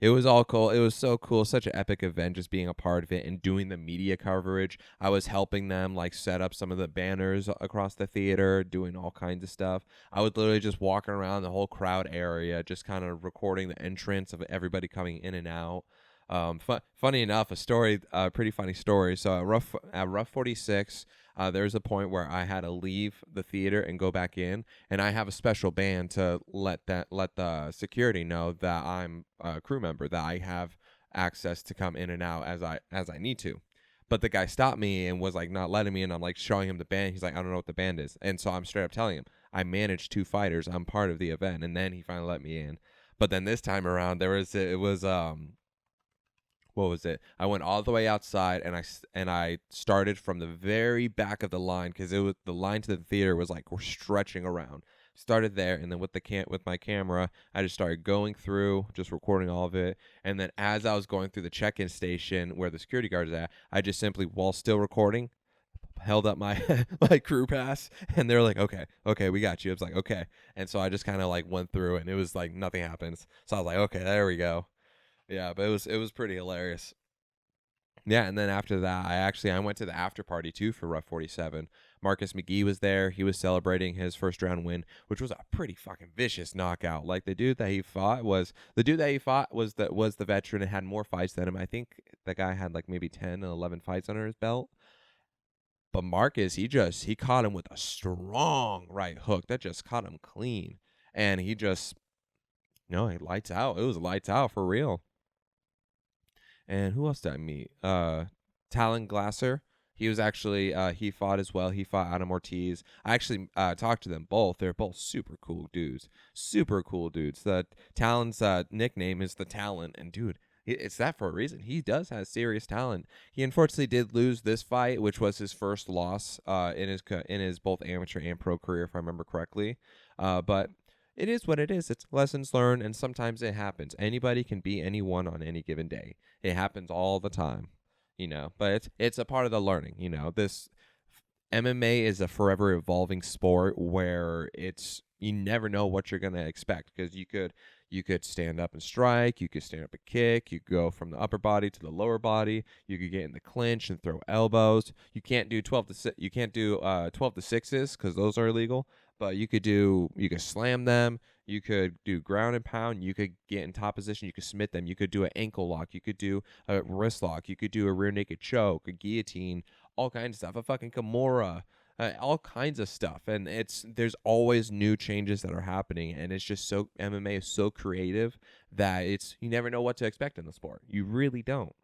It was all cool. It was so cool, such an epic event just being a part of it and doing the media coverage. I was helping them like set up some of the banners across the theater, doing all kinds of stuff. I would literally just walk around the whole crowd area, just kind of recording the entrance of everybody coming in and out. Funny enough, pretty funny story. So at Rough 46, there's a point where I had to leave the theater and go back in, and I have a special band to let the security know that I'm a crew member, that I have access to come in and out as I need to. But the guy stopped me and was like not letting me in. I'm like showing him the band. He's like, I don't know what the band is, and so I'm straight up telling him I manage two fighters. I'm part of the event, and then he finally let me in. But then this time around, it was what was it? I went all the way outside, and I started from the very back of the line, because it was the line to the theater was like we're stretching around. Started there, and then with my camera, I just started going through, just recording all of it. And then as I was going through the check-in station where the security guard is at, I just simply, while still recording, held up my my crew pass, and they're like, okay, okay, we got you. It's like, okay. And so I just kind of like went through, and it was like nothing happens. So I was like, okay, there we go. Yeah, but it was pretty hilarious. Yeah, and then after that, I went to the after party too for Rough 47. Marcus McGee was there. He was celebrating his first round win, which was a pretty fucking vicious knockout. Like the dude that he fought was the veteran and had more fights than him. I think the guy had like maybe 10 and 11 fights under his belt. But Marcus, he caught him with a strong right hook that just caught him clean. And he just no, he lights out. It was lights out for real. And who else did I meet? Talon Glasser. He was actually he fought as well. He fought Adam Ortiz. I actually talked to them both. They're both super cool dudes. Super cool dudes. The Talon's nickname is the Talon, and dude, it's that for a reason. He does have serious talent. He unfortunately did lose this fight, which was his first loss in his both amateur and pro career, if I remember correctly. But it is what it is. It's lessons learned, and sometimes it happens. Anybody can be anyone on any given day. It happens all the time, but it's a part of the learning. This MMA is a forever evolving sport where you never know what you're gonna expect, because you could stand up and strike, you could stand up and kick, you could go from the upper body to the lower body, you could get in the clinch and throw elbows. You can't do 12 to 6s, because those are illegal, but you could slam them, you could do ground and pound, you could get in top position, you could submit them, you could do an ankle lock, you could do a wrist lock, you could do a rear naked choke, a guillotine, all kinds of stuff, a fucking Kimura, all kinds of stuff. And there's always new changes that are happening, and it's just so MMA is so creative that you never know what to expect in the sport. You really don't.